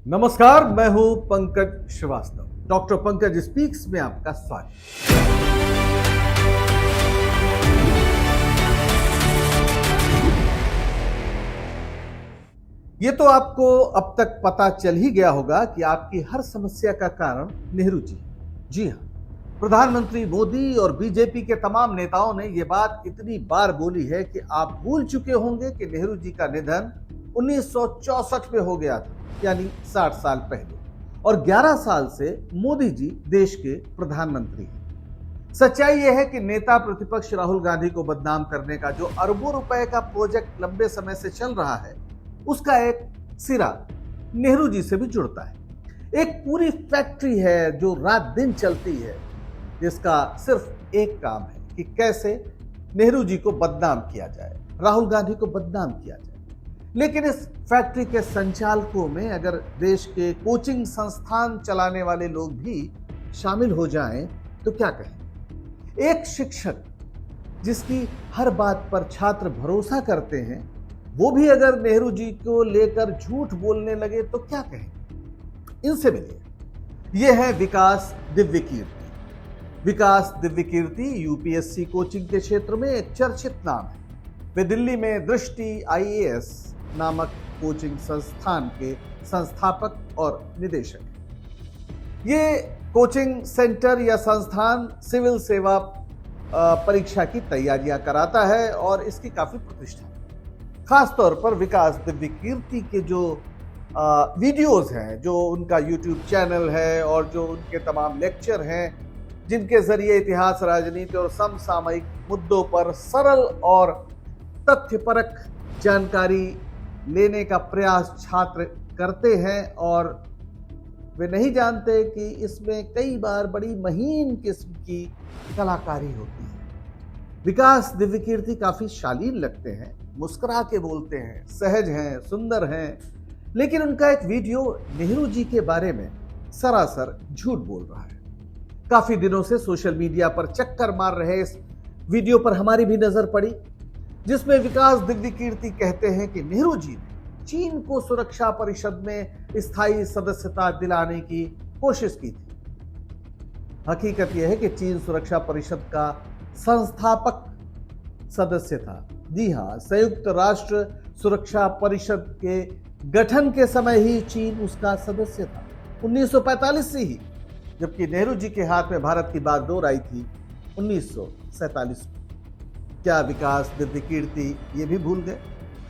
नमस्कार, मैं हूं पंकज श्रीवास्तव। डॉक्टर पंकज स्पीक्स में आपका स्वागत। ये तो आपको अब तक पता चल ही गया होगा कि आपकी हर समस्या का कारण नेहरू जी। जी हां, प्रधानमंत्री मोदी और बीजेपी के तमाम नेताओं ने यह बात इतनी बार बोली है कि आप भूल चुके होंगे कि नेहरू जी का निधन 1964 में हो गया था, यानी 60 साल पहले, और 11 साल से मोदी जी देश के प्रधानमंत्री हैं। सच्चाई यह है कि नेता प्रतिपक्ष राहुल गांधी को बदनाम करने का जो अरबों रुपए का प्रोजेक्ट लंबे समय से चल रहा है, उसका एक सिरा नेहरू जी से भी जुड़ता है। एक पूरी फैक्ट्री है जो रात दिन चलती है, जिसका सिर्फ एक काम है कि कैसे नेहरू जी को बदनाम किया जाए, राहुल गांधी को बदनाम किया जाए। लेकिन इस फैक्ट्री के संचालकों में अगर देश के कोचिंग संस्थान चलाने वाले लोग भी शामिल हो जाएं तो क्या कहें। एक शिक्षक जिसकी हर बात पर छात्र भरोसा करते हैं, वो भी अगर नेहरू जी को लेकर झूठ बोलने लगे तो क्या कहें। इनसे मिलिए। यह है विकास दिव्यकीर्ति। विकास दिव्यकीर्ति यूपीएससी कोचिंग के क्षेत्र में एक चर्चित नाम है। वे दिल्ली में दृष्टि IAS नामक कोचिंग संस्थान के संस्थापक और निदेशक हैं। ये कोचिंग सेंटर या संस्थान सिविल सेवा परीक्षा की तैयारियां कराता है और इसकी काफी प्रतिष्ठा है। खासतौर पर विकास दिव्यकीर्ति के जो वीडियोस हैं, जो उनका यूट्यूब चैनल है और जो उनके तमाम लेक्चर हैं, जिनके जरिए इतिहास, राजनीति और समसामयिक मुद्दों पर सरल और तथ्यपरक जानकारी लेने का प्रयास छात्र करते हैं, और वे नहीं जानते कि इसमें कई बार बड़ी महीन किस्म की कलाकारी होती है। विकास दिव्यकीर्ति काफी शालीन लगते हैं, मुस्कुरा के बोलते हैं, सहज हैं, सुंदर हैं, लेकिन उनका एक वीडियो नेहरू जी के बारे में सरासर झूठ बोल रहा है। काफी दिनों से सोशल मीडिया पर चक्कर मार रहे इस वीडियो पर हमारी भी नजर पड़ी, जिसमें विकास दिव्यकीर्ति कहते हैं कि नेहरू जी ने चीन को सुरक्षा परिषद में स्थायी सदस्यता दिलाने की कोशिश की थी। हकीकत यह है कि चीन सुरक्षा परिषद का संस्थापक सदस्य था। जी हां, संयुक्त राष्ट्र सुरक्षा परिषद के गठन के समय ही चीन उसका सदस्य था, 1945 से ही, जबकि नेहरू जी के हाथ में भारत की बागडोर आई थी 1947 में। क्या विकास दिव्यकीर्ति ये भी भूल गए?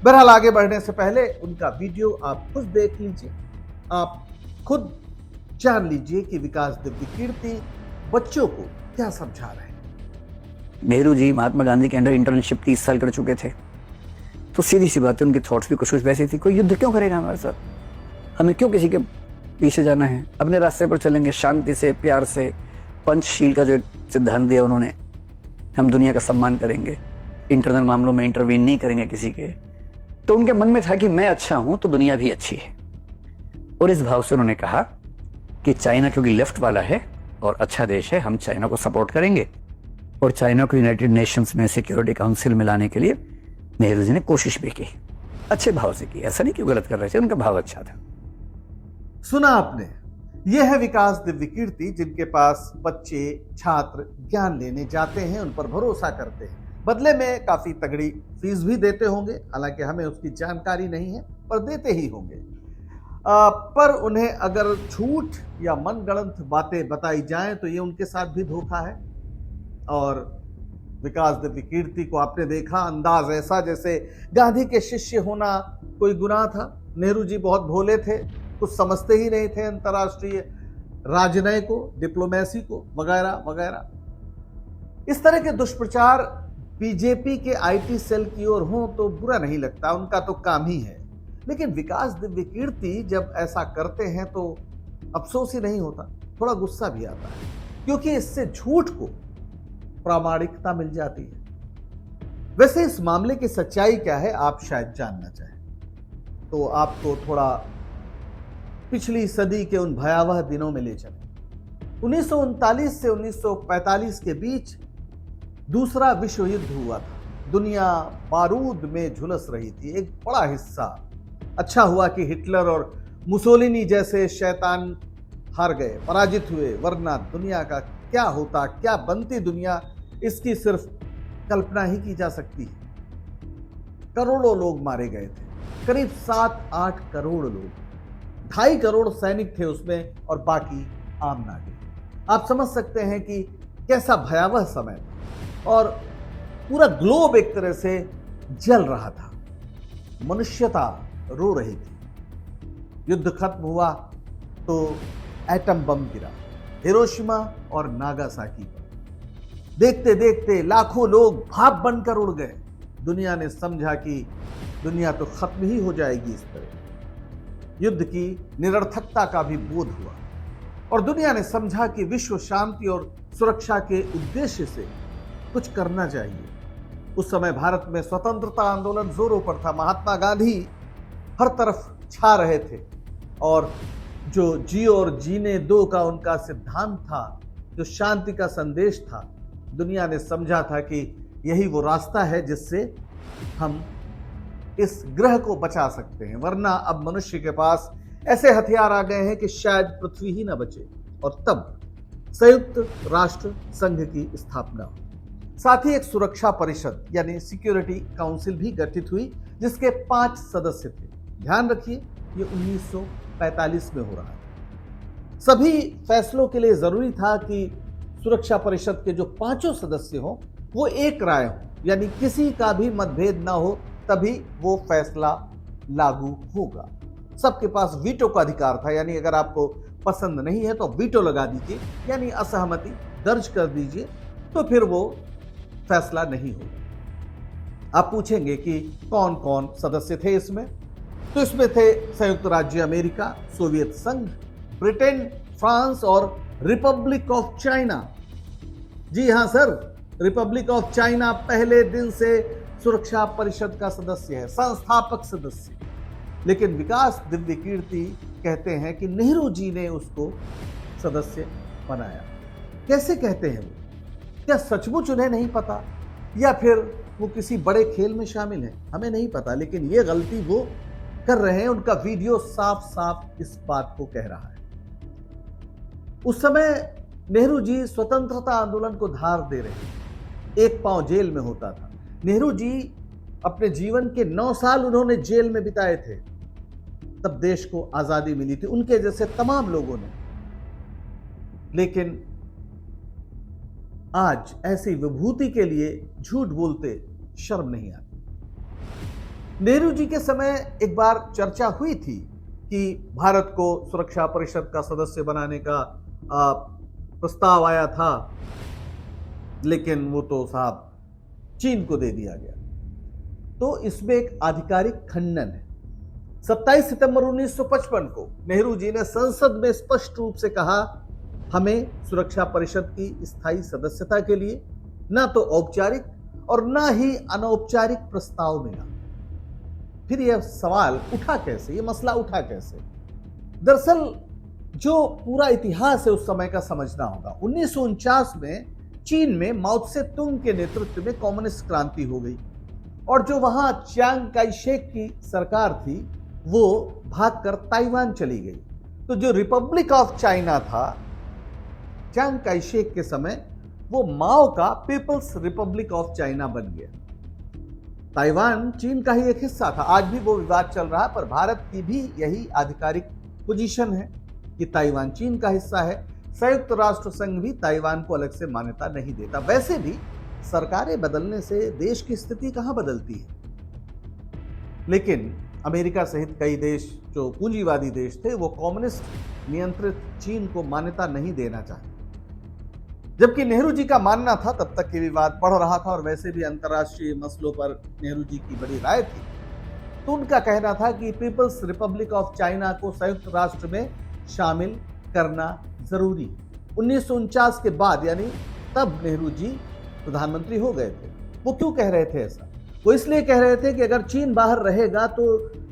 बहरहाल, आगे बढ़ने से पहले उनका वीडियो आप खुद देख लीजिए, आप खुद जान लीजिए कि विकास दिव्यकीर्ति बच्चों को क्या समझा रहे हैं। नेहरू जी महात्मा गांधी के अंडर इंटर्नशिप 30 साल कर चुके थे, तो सीधी सी बात है, उनकी थॉट्स भी कुछ कुछ वैसी थी। कोई युद्ध क्यों करेगा हमारे साथ? हमें क्यों किसी के पीछे जाना है? अपने रास्ते पर चलेंगे, शांति से, प्यार से। पंचशील का जो सिद्धांत दिया उन्होंने, हम दुनिया का सम्मान करेंगे, इंटरनल मामलों में इंटरवीन नहीं करेंगे किसी के। तो उनके मन में था कि मैं अच्छा हूं तो दुनिया भी अच्छी है, और इस भाव से उन्होंने कहा कि चाइना क्योंकि लेफ्ट वाला है और अच्छा देश है, हम चाइना को सपोर्ट करेंगे, और चाइना को यूनाइटेड नेशंस में सिक्योरिटी काउंसिल में लाने के लिए नेहरू जी ने कोशिश भी की। अच्छे भाव से की, ऐसा नहीं कि गलत कर रहे थे, उनका भाव अच्छा था। सुना आपने, यह है विकास दिव्यकीर्ति, जिनके पास बच्चे, छात्र ज्ञान लेने जाते हैं, उन पर भरोसा करते हैं, बदले में काफी तगड़ी फीस भी देते होंगे। हालांकि हमें उसकी जानकारी नहीं है, पर देते ही होंगे। पर उन्हें अगर झूठ या मनगढ़ंत बातें बताई जाएं तो ये उनके साथ भी धोखा है। और विकास दिव्यकीर्ति को आपने देखा, अंदाज ऐसा जैसे गांधी के शिष्य होना कोई गुनाह था। नेहरू जी बहुत भोले थे, कुछ समझते ही नहीं थे अंतर्राष्ट्रीय राजनय को, डिप्लोमेसी को, वगैरह वगैरह। इस तरह के दुष्प्रचार बीजेपी के IT सेल की ओर हो तो बुरा नहीं लगता, उनका तो काम ही है। लेकिन विकास दिव्यकीर्ति जब ऐसा करते हैं तो अफसोस ही नहीं होता, थोड़ा गुस्सा भी आता है, क्योंकि इससे झूठ को प्रामाणिकता मिल जाती है। वैसे इस मामले की सच्चाई क्या है आप शायद जानना चाहें, तो आपको थोड़ा पिछली सदी के उन भयावह दिनों में ले चले। 1939 से 1945 के बीच दूसरा विश्व युद्ध हुआ था। दुनिया बारूद में झुलस रही थी। एक बड़ा हिस्सा, अच्छा हुआ कि हिटलर और मुसोलिनी जैसे शैतान हार गए, पराजित हुए, वरना दुनिया का क्या होता, क्या बनती दुनिया, इसकी सिर्फ कल्पना ही की जा सकती है। करोड़ों लोग मारे गए थे, करीब 7-8 करोड़ लोग, 2.5 करोड़ सैनिक थे उसमें और बाकी आम नागरिक। आप समझ सकते हैं कि कैसा भयावह समय था और पूरा ग्लोब एक तरह से जल रहा था, मनुष्यता रो रही थी। युद्ध खत्म हुआ तो एटम बम गिरा हिरोशिमा और नागासाकी पर। देखते देखते लाखों लोग भाप बनकर उड़ गए। दुनिया ने समझा कि दुनिया तो खत्म ही हो जाएगी इस तरह। युद्ध की निरर्थकता का भी बोध हुआ और दुनिया ने समझा कि विश्व शांति और सुरक्षा के उद्देश्य से कुछ करना चाहिए। उस समय भारत में स्वतंत्रता आंदोलन जोरों पर था। महात्मा गांधी हर तरफ छा रहे थे और जो जियो और जीने दो का उनका सिद्धांत था, जो शांति का संदेश था, दुनिया ने समझा था कि यही वो रास्ता है जिससे हम इस ग्रह को बचा सकते हैं। वरना अब मनुष्य के पास ऐसे हथियार आ गए हैं कि शायद पृथ्वी ही ना बचे। और तब संयुक्त राष्ट्र संघ की स्थापना हुई। साथ ही एक सुरक्षा परिषद यानी सिक्योरिटी काउंसिल भी गठित हुई, जिसके 5 सदस्य थे। ध्यान रखिए, ये 1945 में हो रहा है। सभी फैसलों के लिए जरूरी था कि सुरक्षा परिषद के जो 5 सदस्य हों वो एक राय हो, यानी किसी का भी मतभेद ना हो, तभी वो फैसला लागू होगा। सबके पास वीटो का अधिकार था, यानी अगर आपको पसंद नहीं है तो वीटो लगा दीजिए, यानी असहमति दर्ज कर दीजिए, तो फिर वो फैसला नहीं होगा। आप पूछेंगे कि कौन कौन सदस्य थे इसमें? तो इसमें थे संयुक्त राज्य अमेरिका, सोवियत संघ, ब्रिटेन, फ्रांस और रिपब्लिक ऑफ चाइना। जी हां सर, रिपब्लिक ऑफ चाइना पहले दिन से सुरक्षा परिषद का सदस्य है, संस्थापक सदस्य। लेकिन विकास दिव्य कीर्ति कहते हैं कि नेहरू जी ने उसको सदस्य बनाया। कैसे कहते हैं वो? क्या सचमुच उन्हें नहीं पता या फिर वो किसी बड़े खेल में शामिल हैं? हमें नहीं पता, लेकिन ये गलती वो कर रहे हैं। उनका वीडियो साफ साफ इस बात को कह रहा है। उस समय नेहरू जी स्वतंत्रता आंदोलन को धार दे रहे हैं। एक पांव जेल में होता था। नेहरू जी अपने जीवन के 9 साल उन्होंने जेल में बिताए थे, तब देश को आजादी मिली थी, उनके जैसे तमाम लोगों ने। लेकिन आज ऐसी विभूति के लिए झूठ बोलते शर्म नहीं आती। नेहरू जी के समय एक बार चर्चा हुई थी कि भारत को सुरक्षा परिषद का सदस्य बनाने का प्रस्ताव आया था, लेकिन वो तो साहब चीन को दे दिया गया। तो इसमें एक आधिकारिक खंडन है। 27 सितंबर 1955 को नेहरू जी ने संसद में स्पष्ट रूप से कहा, हमें सुरक्षा परिषद की स्थायी सदस्यता के लिए ना तो औपचारिक और ना ही अनौपचारिक प्रस्ताव मिला। फिर यह सवाल उठा कैसे, यह मसला उठा कैसे? दरअसल जो पूरा इतिहास है उस समय का समझना होगा। 1949 में चीन में माओ त्से तुंग के नेतृत्व में कम्युनिस्ट क्रांति हो गई और जो वहां चियांग काई शेक की सरकार थी वो भागकर ताइवान चली गई। तो जो रिपब्लिक ऑफ चाइना था चियांग काई शेक के समय, वो माओ का पीपल्स रिपब्लिक ऑफ चाइना बन गया। ताइवान चीन का ही एक हिस्सा था। आज भी वो विवाद चल रहा है, पर भारत की भी यही आधिकारिक पोजीशन है कि ताइवान चीन का हिस्सा है। संयुक्त राष्ट्र संघ भी ताइवान को अलग से मान्यता नहीं देता। वैसे भी सरकारें बदलने से देश की स्थिति कहां बदलती है। लेकिन अमेरिका सहित कई देश जो पूंजीवादी देश थे, वो कम्युनिस्ट नियंत्रित चीन को मान्यता नहीं देना चाहते। जबकि नेहरू जी का मानना था, तब तक ये विवाद बढ़ रहा था और वैसे भी अंतर्राष्ट्रीय मसलों पर नेहरू जी की बड़ी राय थी। तो उनका कहना था कि पीपल्स रिपब्लिक ऑफ चाइना को संयुक्त राष्ट्र में शामिल करना जरूरी। 1949 के बाद, यानी तब नेहरू जी प्रधानमंत्री हो गए थे। वो क्यों कह रहे थे ऐसा? वो इसलिए कह रहे थे कि अगर चीन बाहर रहेगा तो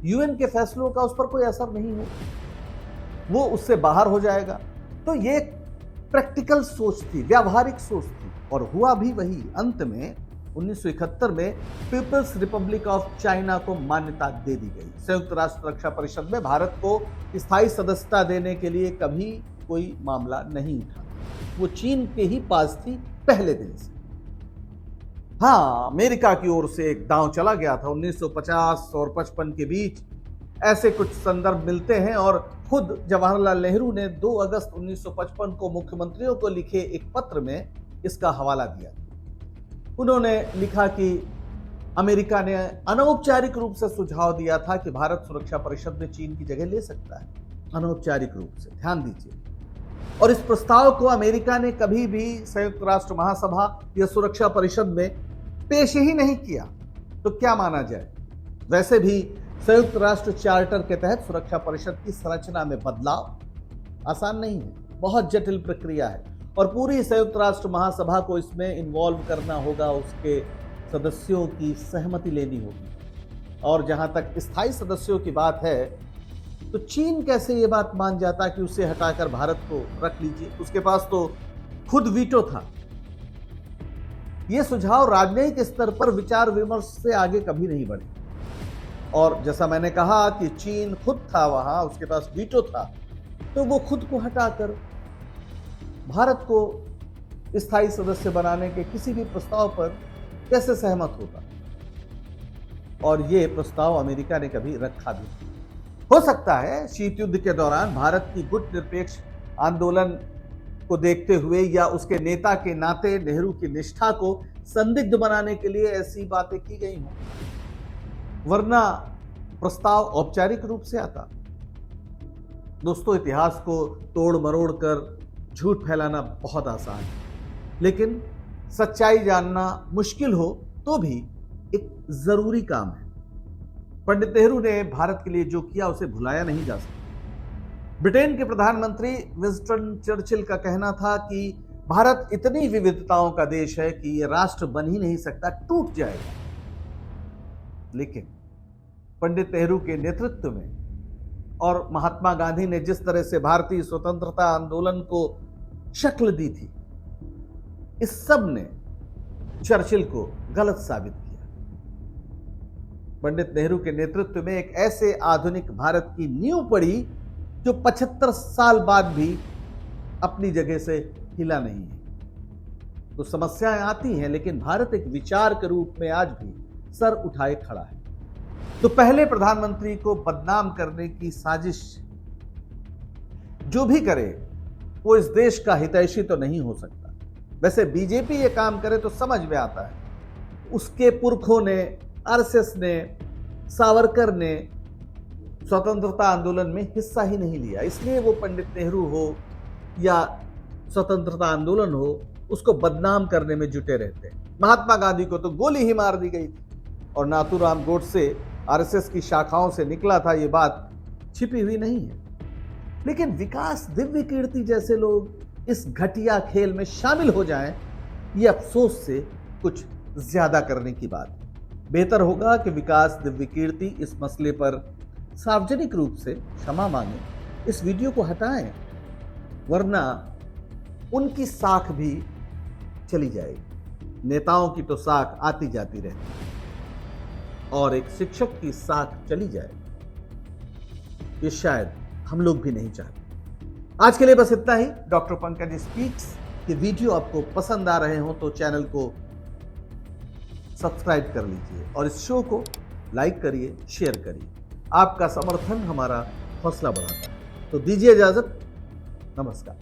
यूएन के फैसलों का उस पर कोई असर नहीं हो, वो उससे बाहर हो जाएगा। तो ये प्रैक्टिकल सोच थी, व्यावहारिक सोच थी, और हुआ भी वही। अंत में 1971 में पीपल्स रिपब्लिक ऑफ चाइना को मान्यता दे दी गई। संयुक्त राष्ट्र रक्षा परिषद में भारत को स्थायी सदस्यता देने के लिए कभी कोई मामला नहीं उठा। वो चीन के ही पास थी पहले दिन से। हाँ, अमेरिका की ओर से एक दांव चला गया था 1950 और 55 के बीच, ऐसे कुछ संदर्भ मिलते हैं। और खुद जवाहरलाल नेहरू ने 2 अगस्त 1955 को मुख्यमंत्रियों को लिखे एक पत्र में इसका हवाला दिया। उन्होंने लिखा कि अमेरिका ने अनौपचारिक रूप से सुझाव दिया था कि भारत सुरक्षा परिषद में चीन की जगह ले सकता है, अनौपचारिक रूप से, ध्यान दीजिए। और इस प्रस्ताव को अमेरिका ने कभी भी संयुक्त राष्ट्र महासभा या सुरक्षा परिषद में पेश ही नहीं किया। तो क्या माना जाए? वैसे भी संयुक्त राष्ट्र चार्टर के तहत सुरक्षा परिषद की संरचना में बदलाव आसान नहीं है, बहुत जटिल प्रक्रिया है और पूरी संयुक्त राष्ट्र महासभा को इसमें इन्वॉल्व करना होगा, उसके सदस्यों की सहमति लेनी होगी। और जहां तक स्थायी सदस्यों की बात है, तो चीन कैसे ये बात मान जाता कि उसे हटाकर भारत को रख लीजिए? उसके पास तो खुद वीटो था। ये सुझाव राजनयिक स्तर पर विचार विमर्श से आगे कभी नहीं बढ़े। और जैसा मैंने कहा कि चीन खुद था वहां, उसके पास वीटो था, तो वो खुद को हटाकर भारत को स्थायी सदस्य बनाने के किसी भी प्रस्ताव पर कैसे सहमत होता? और ये प्रस्ताव अमेरिका ने कभी रखा भी नहीं। हो सकता है शीत युद्ध के दौरान भारत की गुट निरपेक्ष आंदोलन को देखते हुए या उसके नेता के नाते नेहरू की निष्ठा को संदिग्ध बनाने के लिए ऐसी बातें की गई हों, वरना प्रस्ताव औपचारिक रूप से आता। दोस्तों, इतिहास को तोड़ मरोड़ कर झूठ फैलाना बहुत आसान है, लेकिन सच्चाई जानना मुश्किल हो तो भी एक जरूरी काम है। पंडित नेहरू ने भारत के लिए जो किया उसे भुलाया नहीं जा सकता। ब्रिटेन के प्रधानमंत्री विंस्टन चर्चिल का कहना था कि भारत इतनी विविधताओं का देश है कि यह राष्ट्र बन ही नहीं सकता, टूट जाएगा। लेकिन पंडित नेहरू के नेतृत्व में और महात्मा गांधी ने जिस तरह से भारतीय स्वतंत्रता आंदोलन को शक्ल दी थी, इस सब ने चर्चिल को गलत साबित किया। पंडित नेहरू के नेतृत्व में एक ऐसे आधुनिक भारत की नींव पड़ी जो 75 साल बाद भी अपनी जगह से हिला नहीं है। तो समस्याएं आती हैं, लेकिन भारत एक विचार के रूप में आज भी सर उठाए खड़ा है। तो पहले प्रधानमंत्री को बदनाम करने की साजिश जो भी करे वो इस देश का हितैषी तो नहीं हो सकता। वैसे बीजेपी ये काम करे तो समझ में आता है। उसके पुरखों ने, आरएसएस ने, सावरकर ने स्वतंत्रता आंदोलन में हिस्सा ही नहीं लिया, इसलिए वो पंडित नेहरू हो या स्वतंत्रता आंदोलन हो, उसको बदनाम करने में जुटे रहते हैं। महात्मा गांधी को तो गोली ही मार दी गई थी और नाथूराम गोडसे आरएसएस की शाखाओं से निकला था, ये बात छिपी हुई नहीं है। लेकिन विकास दिव्य कीर्ति जैसे लोग इस घटिया खेल में शामिल हो जाएं, ये अफसोस से कुछ ज्यादा करने की बात है। बेहतर होगा कि विकास दिव्य कीर्ति इस मसले पर सार्वजनिक रूप से क्षमा मांगे, इस वीडियो को हटाएं, वरना उनकी साख भी चली जाएगी। नेताओं की तो साख आती जाती रहती है और एक शिक्षक की साख चली जाए, ये शायद हम लोग भी नहीं चाहते। आज के लिए बस इतना ही। डॉक्टर पंकज स्पीक्स के वीडियो आपको पसंद आ रहे हो तो चैनल को सब्सक्राइब कर लीजिए और इस शो को लाइक करिए, शेयर करिए। आपका समर्थन हमारा हौसला बढ़ाता है। तो दीजिए इजाजत, नमस्कार।